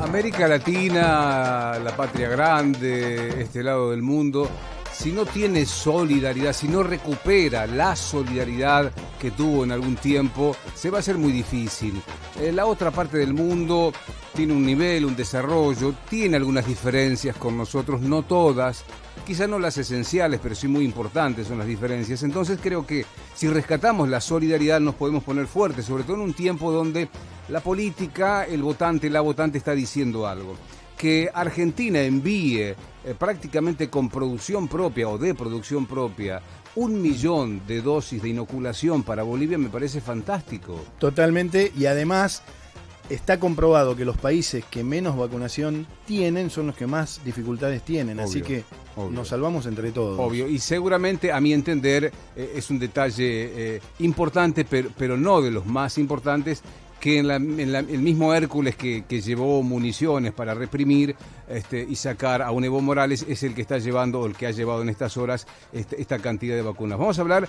América Latina, la patria grande, este lado del mundo, si no tiene solidaridad, si no recupera la solidaridad que tuvo en algún tiempo, se va a hacer muy difícil. La otra parte del mundo tiene un nivel, un desarrollo, tiene algunas diferencias con nosotros, no todas, quizás no las esenciales, pero sí muy importantes son las diferencias. Entonces creo que si rescatamos la solidaridad nos podemos poner fuertes, sobre todo en un tiempo donde la política, el votante, la votante está diciendo algo. Que Argentina envíe prácticamente con producción propia o de producción propia 1 millón de dosis de inoculación para Bolivia me parece fantástico. Totalmente, y además está comprobado que los países que menos vacunación tienen son los que más dificultades tienen, obvio, así que obvio, nos salvamos entre todos. Obvio, y seguramente, a mi entender, es un detalle importante, pero no de los más importantes, que el mismo Hércules que llevó municiones para reprimir y sacar a un Evo Morales es el que está llevando, o el que ha llevado en estas horas esta cantidad de vacunas. Vamos a hablar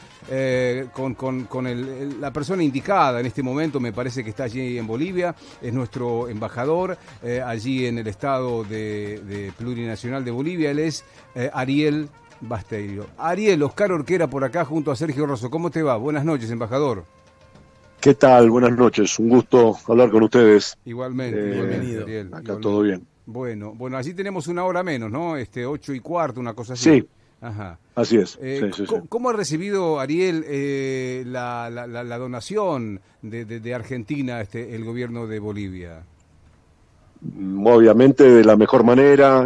con la persona indicada en este momento, me parece que está allí en Bolivia, es nuestro embajador allí en el estado de plurinacional de Bolivia, él es Ariel Basteiro. Ariel, Oscar Orquera por acá junto a Sergio Rosso, ¿cómo te va? Buenas noches, embajador. ¿Qué tal? Buenas noches, un gusto hablar con ustedes. Igualmente, bienvenido. Ariel. Acá Igualmente. Todo bien. Bueno, allí tenemos una hora menos, ¿no? 8:15, una cosa así. Sí, ajá. Así es. Sí. ¿Cómo ha recibido, Ariel, la donación de Argentina, el gobierno de Bolivia? Obviamente de la mejor manera,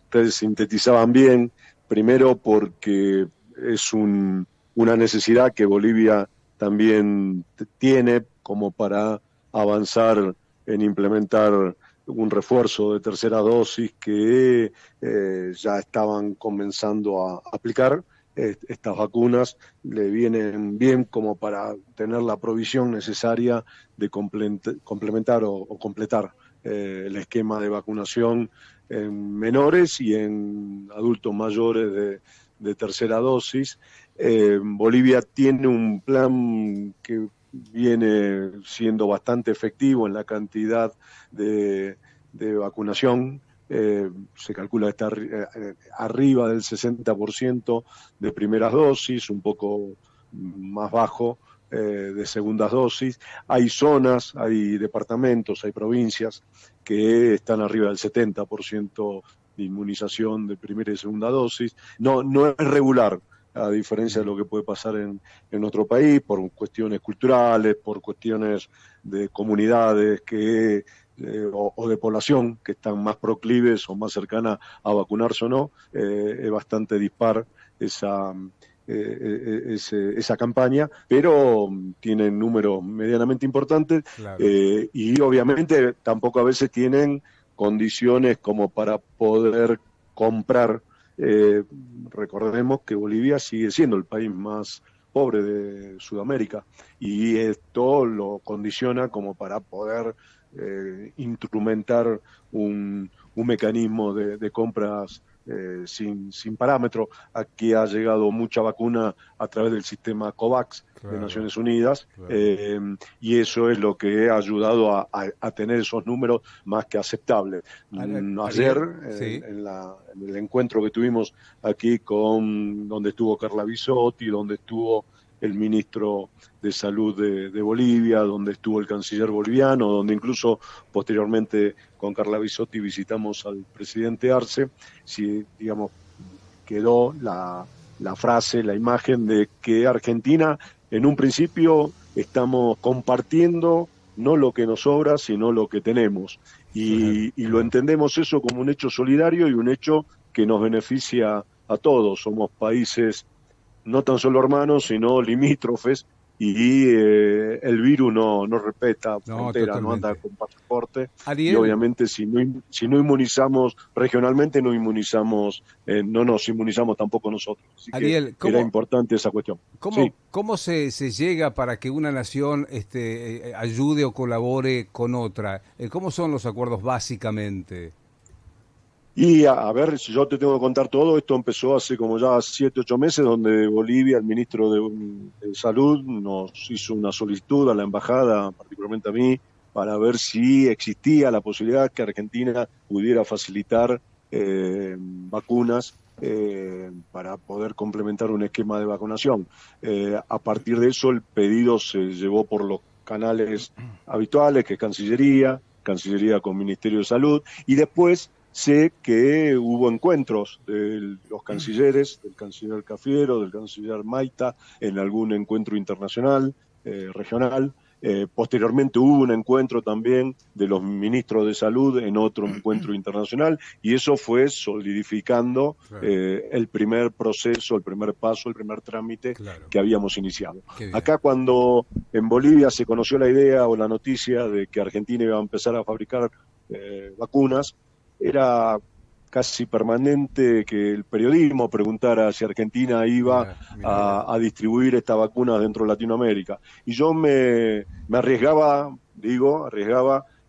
ustedes sintetizaban bien, primero porque es una necesidad que Bolivia también tiene como para avanzar en implementar un refuerzo de tercera dosis que ya estaban comenzando a aplicar. Estas vacunas le vienen bien como para tener la provisión necesaria de complementar o completar el esquema de vacunación en menores y en adultos mayores de tercera dosis. Bolivia tiene un plan que viene siendo bastante efectivo en la cantidad de vacunación. Se calcula que está arriba del 60% de primeras dosis, un poco más bajo de segundas dosis. Hay zonas, hay departamentos, hay provincias que están arriba del 70% de inmunización de primera y segunda dosis. No es regular, a diferencia de lo que puede pasar en nuestro país, por cuestiones culturales, por cuestiones de comunidades o de población que están más proclives o más cercanas a vacunarse o no. Es bastante dispar esa campaña, pero tienen números medianamente importantes. Claro. Y obviamente tampoco a veces tienen condiciones como para poder comprar. Recordemos que Bolivia sigue siendo el país más pobre de Sudamérica y esto lo condiciona como para poder instrumentar un mecanismo de compras sin parámetro. Aquí ha llegado mucha vacuna a través del sistema COVAX, claro, de Naciones Unidas, claro, y eso es lo que ha ayudado a tener esos números más que aceptables. Ayer, sí, en el encuentro que tuvimos aquí donde estuvo Carla Bisotti, donde estuvo el ministro de Salud de Bolivia, donde estuvo el canciller boliviano, donde incluso posteriormente con Carla Bisotti visitamos al presidente Arce, digamos, quedó la frase, la imagen de que Argentina en un principio estamos compartiendo no lo que nos sobra, sino lo que tenemos. Y lo entendemos eso como un hecho solidario y un hecho que nos beneficia a todos. Somos países no tan solo hermanos, sino limítrofes, y el virus no respeta fronteras, no anda con pasaporte. Ariel, y obviamente si no inmunizamos regionalmente, no nos inmunizamos tampoco nosotros. Así Ariel, que era importante esa cuestión. ¿Cómo se llega para que una nación ayude o colabore con otra? ¿Cómo son los acuerdos básicamente? Y a ver, si yo te tengo que contar todo, esto empezó hace como ya 7, 8 meses, donde Bolivia, el ministro de Salud, nos hizo una solicitud a la embajada, particularmente a mí, para ver si existía la posibilidad que Argentina pudiera facilitar vacunas para poder complementar un esquema de vacunación. A partir de eso el pedido se llevó por los canales habituales, que es Cancillería con Ministerio de Salud, y después sé que hubo encuentros de los cancilleres, del canciller Cafiero, del canciller Maita, en algún encuentro internacional, regional. Posteriormente hubo un encuentro también de los ministros de salud en otro encuentro internacional, y eso fue solidificando el primer proceso, el primer paso, el primer trámite que habíamos iniciado. Acá, cuando en Bolivia se conoció la idea o la noticia de que Argentina iba a empezar a fabricar vacunas, era casi permanente que el periodismo preguntara si Argentina iba a distribuir esta vacuna dentro de Latinoamérica. Y yo me arriesgaba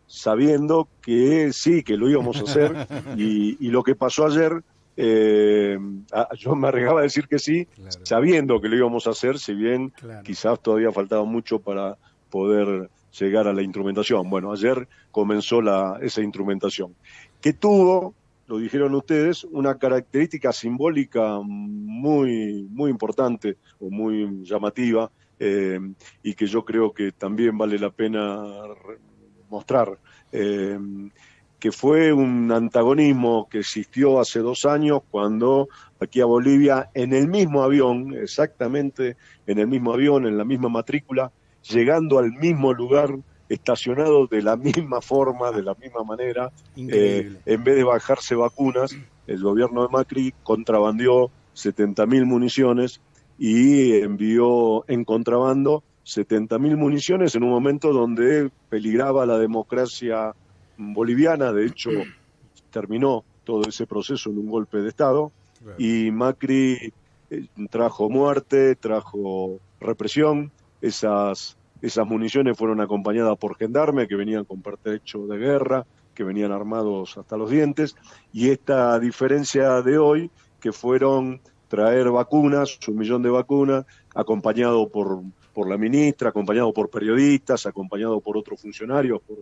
sabiendo que sí, que lo íbamos a hacer, y lo que pasó ayer, yo me arriesgaba a decir que sí, sabiendo que lo íbamos a hacer, si bien quizás todavía faltaba mucho para poder llegar a la instrumentación. Bueno, ayer comenzó esa instrumentación, que tuvo, lo dijeron ustedes, una característica simbólica muy, muy importante o muy llamativa, y que yo creo que también vale la pena mostrar, que fue un antagonismo que existió hace 2 años cuando aquí a Bolivia, en el mismo avión, exactamente en el mismo avión, en la misma matrícula, llegando al mismo lugar, estacionado de la misma forma, de la misma manera, en vez de bajarse vacunas, el gobierno de Macri contrabandeó 70.000 municiones y envió en contrabando 70.000 municiones en un momento donde peligraba la democracia boliviana. De hecho, terminó todo ese proceso en un golpe de Estado, y Macri trajo muerte, trajo represión. Esas municiones fueron acompañadas por gendarmes que venían con pertrecho de guerra, que venían armados hasta los dientes, y esta diferencia de hoy, que fueron traer vacunas, 1 millón de vacunas, acompañado por la ministra, acompañado por periodistas, acompañado por otros funcionarios, por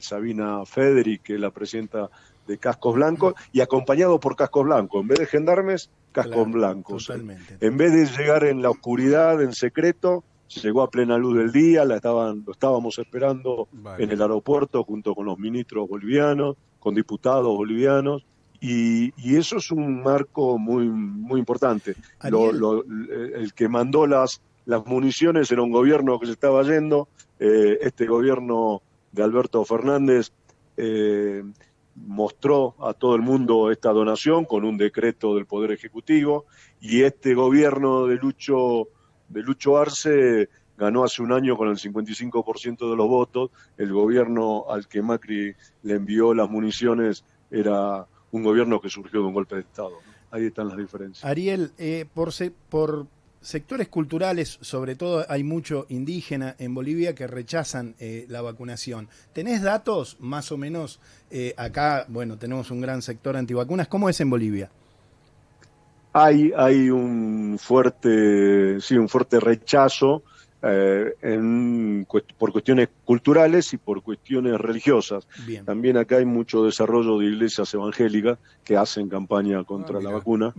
Sabina Federi, que es la presidenta de Cascos Blancos, y acompañado por Cascos Blancos, en vez de gendarmes, Cascos Blancos. Totalmente. En vez de llegar en la oscuridad, en secreto, llegó a plena luz del día, lo estábamos esperando en el aeropuerto junto con los ministros bolivianos, con diputados bolivianos, y eso es un marco muy, muy importante. El que mandó las municiones era un gobierno que se estaba yendo, este gobierno de Alberto Fernández mostró a todo el mundo esta donación con un decreto del Poder Ejecutivo, y este gobierno de Lucho Arce ganó hace un año con el 55% de los votos. El gobierno al que Macri le envió las municiones era un gobierno que surgió de un golpe de Estado. Ahí están las diferencias. Ariel, por sectores culturales, sobre todo hay mucho indígena en Bolivia que rechazan la vacunación. ¿Tenés datos más o menos? Acá, bueno, tenemos un gran sector antivacunas. ¿Cómo es en Bolivia? Hay un fuerte rechazo por cuestiones culturales y por cuestiones religiosas. Bien. También acá hay mucho desarrollo de iglesias evangélicas que hacen campaña contra la vacuna.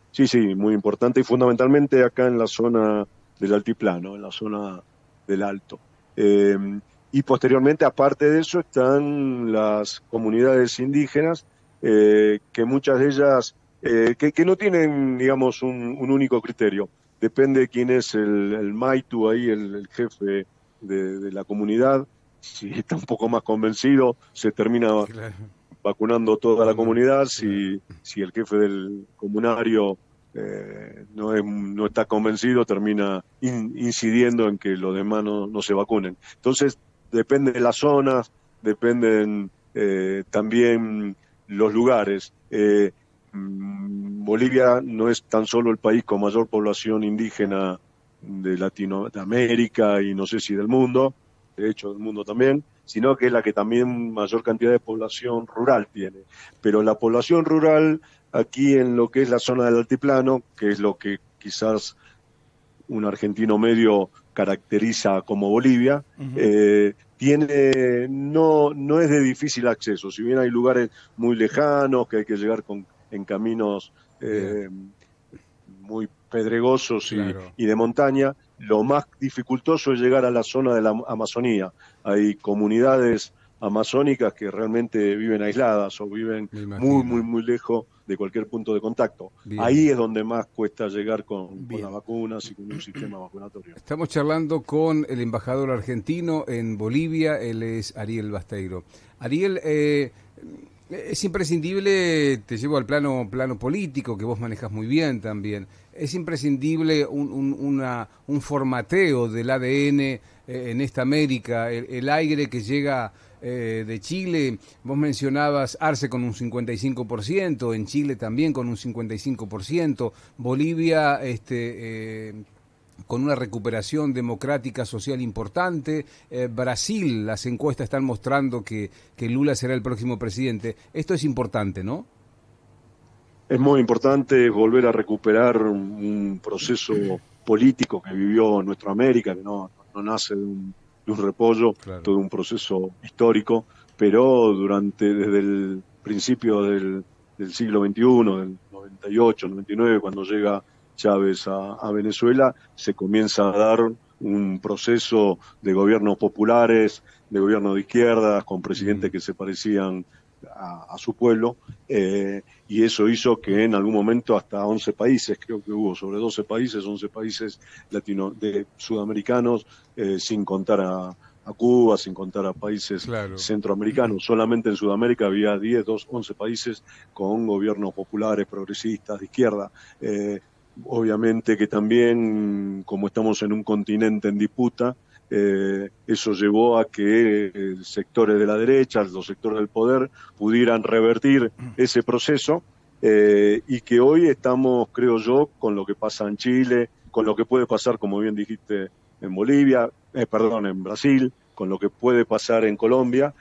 Sí, muy importante, y fundamentalmente acá en la zona del altiplano, en la zona del Alto. Y posteriormente, aparte de eso, están las comunidades indígenas, que muchas de ellas que no tienen, digamos, un único criterio. Depende de quién es el Maitu ahí, el jefe de la comunidad. Si está un poco más convencido, se termina vacunando toda la comunidad. Si el jefe del comunario no está convencido, termina incidiendo en que los demás no se vacunen. Entonces, depende de las zonas, dependen también los lugares. Bolivia no es tan solo el país con mayor población indígena de Latinoamérica y no sé si del mundo, de hecho del mundo también, sino que es la que también mayor cantidad de población rural tiene. Pero la población rural aquí en lo que es la zona del altiplano, que es lo que quizás un argentino medio caracteriza como Bolivia, no es de difícil acceso. Si bien hay lugares muy lejanos que hay que llegar en caminos muy pedregosos Claro. y de montaña, lo más dificultoso es llegar a la zona de la Amazonía. Hay comunidades amazónicas que realmente viven aisladas o viven Me muy, imagino. muy, muy lejos de cualquier punto de contacto. Bien. Ahí es donde más cuesta llegar con Bien. las vacunas y con un sistema vacunatorio. Estamos charlando con el embajador argentino en Bolivia, él es Ariel Basteiro. Ariel, es imprescindible, te llevo al plano político, que vos manejas muy bien también, es imprescindible un formateo del ADN en esta América, el aire que llega de Chile. Vos mencionabas Arce con un 55%, en Chile también con un 55%, Bolivia con una recuperación democrática social importante. Brasil, las encuestas están mostrando que Lula será el próximo presidente. Esto es importante, ¿no? Es muy importante volver a recuperar un proceso político que vivió nuestra América, que no nace de un repollo, Claro. todo un proceso histórico, pero desde el principio del siglo XXI, del 98, 99, cuando llega Chávez a Venezuela, se comienza a dar un proceso de gobiernos populares, de gobierno de izquierdas, con presidentes que se parecían a su pueblo, y eso hizo que en algún momento hasta 11 países, creo que hubo sobre 12 países, 11 países sudamericanos, sin contar a Cuba, sin contar a países Claro. centroamericanos. Solamente en Sudamérica había 11 países con gobiernos populares, progresistas, de izquierda. Obviamente que también, como estamos en un continente en disputa, eso llevó a que sectores de la derecha, los sectores del poder, pudieran revertir ese proceso, y que hoy estamos, creo yo, con lo que pasa en Chile, con lo que puede pasar, como bien dijiste, en Bolivia, en Brasil, con lo que puede pasar en Colombia.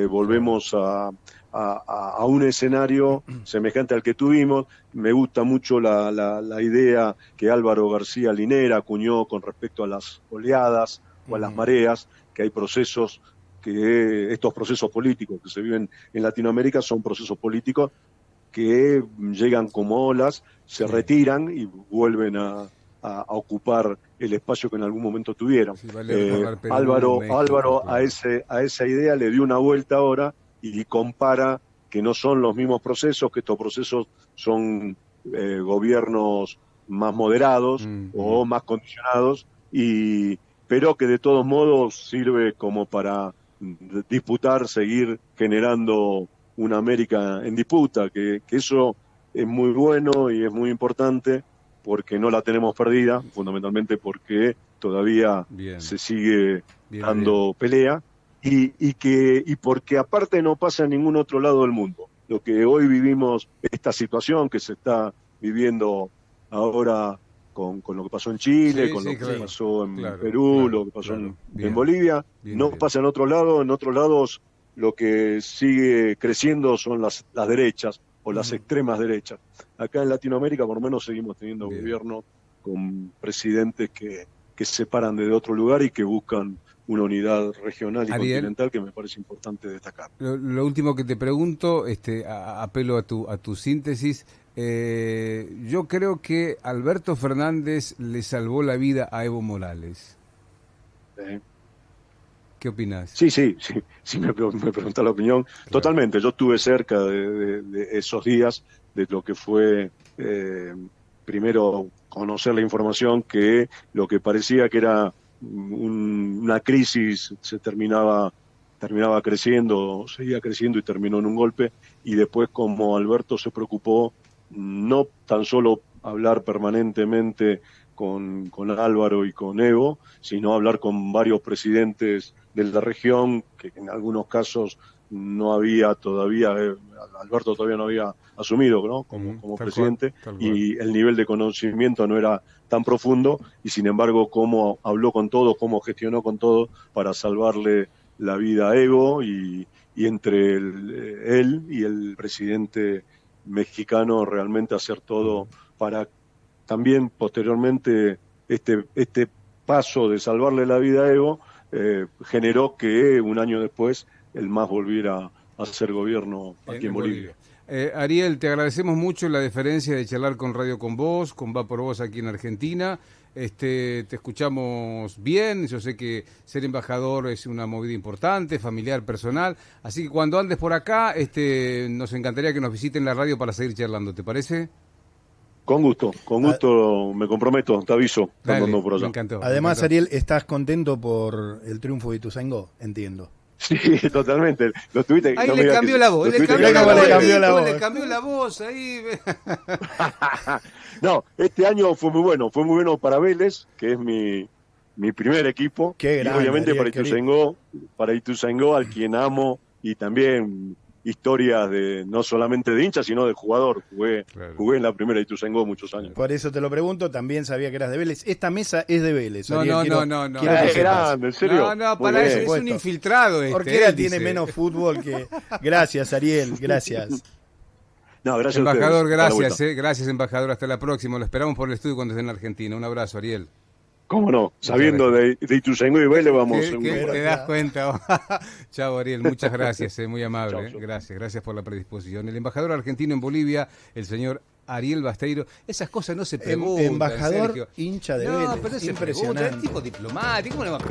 Volvemos a un escenario semejante al que tuvimos. Me gusta mucho la idea que Álvaro García Linera acuñó con respecto a las oleadas o a las mareas, que hay procesos, que estos procesos políticos que se viven en Latinoamérica son procesos políticos que llegan como olas, se retiran y vuelven a ocupar el espacio que en algún momento tuvieron. Sí, vale recordar Perú, Álvaro México, a esa idea le dio una vuelta ahora y compara que no son los mismos procesos, que estos procesos son gobiernos más moderados o más condicionados, pero que de todos modos sirve como para disputar, seguir generando una América en disputa, que eso es muy bueno y es muy importante, porque no la tenemos perdida, fundamentalmente porque todavía se sigue dando pelea, y porque aparte no pasa en ningún otro lado del mundo. Lo que hoy vivimos, esta situación que se está viviendo ahora con lo que pasó en Chile, con lo que pasó en Perú, lo que pasó en Bolivia, no pasa en otro lado. En otros lados lo que sigue creciendo son las derechas o las extremas derechas. Acá en Latinoamérica por lo menos seguimos teniendo gobiernos con presidentes que se paran desde otro lugar y que buscan una unidad regional y continental, que me parece importante destacar. Lo último que te pregunto, apelo a tu síntesis. Yo creo que Alberto Fernández le salvó la vida a Evo Morales. ¿Qué opinas? Sí, me preguntás la opinión. Claro. Totalmente, yo estuve cerca de esos días, de lo que fue, primero, conocer la información, que lo que parecía que era una crisis se terminaba creciendo, seguía creciendo y terminó en un golpe, y después como Alberto se preocupó no tan solo hablar permanentemente con Álvaro y con Evo, sino hablar con varios presidentes de la región, que en algunos casos no había todavía, Alberto todavía no había asumido, ¿no? como presidente, tal cual. Y el nivel de conocimiento no era tan profundo, y sin embargo cómo habló con todos, cómo gestionó con todos para salvarle la vida a Evo, y entre él y el presidente mexicano realmente hacer todo para también posteriormente este paso de salvarle la vida a Evo generó que un año después el MAS volviera a hacer gobierno aquí en Bolivia. Ariel, te agradecemos mucho la deferencia de charlar con Radio Con Vos, con Va por Vos aquí en Argentina. Te escuchamos bien, yo sé que ser embajador es una movida importante, familiar, personal, así que cuando andes por acá, nos encantaría que nos visiten la radio para seguir charlando, ¿te parece? Con gusto me comprometo, te aviso. Dale, por allá. me encantó. Además, Ariel, estás contento por el triunfo de Ituzaingó, entiendo. Sí, totalmente. Lo tuviste, ahí no le cambió la voz, le cambió la voz ahí. No, este año fue muy bueno para Vélez, que es mi primer equipo. Qué grande, y obviamente Ariel, para Ituzaingó, al quien amo, y también historias no solamente de hincha, sino de jugador. Jugué en la primera Ituzaingó muchos años. Por eso te lo pregunto, también sabía que eras de Vélez. Esta mesa es de Vélez. Ariel, No. Es grande, en serio. No, para eso es un infiltrado. Orquera tiene menos fútbol que... Gracias, Ariel, gracias. No, gracias embajador, a ustedes. gracias, embajador. Hasta la próxima. Lo esperamos por el estudio cuando esté en la Argentina. Un abrazo, Ariel. ¿Cómo no? Sabiendo de Ituzaingó y Vélez vamos. ¿Te das cuenta? Chao, Ariel. Muchas gracias. Muy amable. Chau. Gracias por la predisposición. El embajador argentino en Bolivia, el señor Ariel Basteiro. Esas cosas no se preguntan. Embajador Sergio. hincha de Vélez. Pero impresionante. es tipo diplomático. ¿Cómo le va a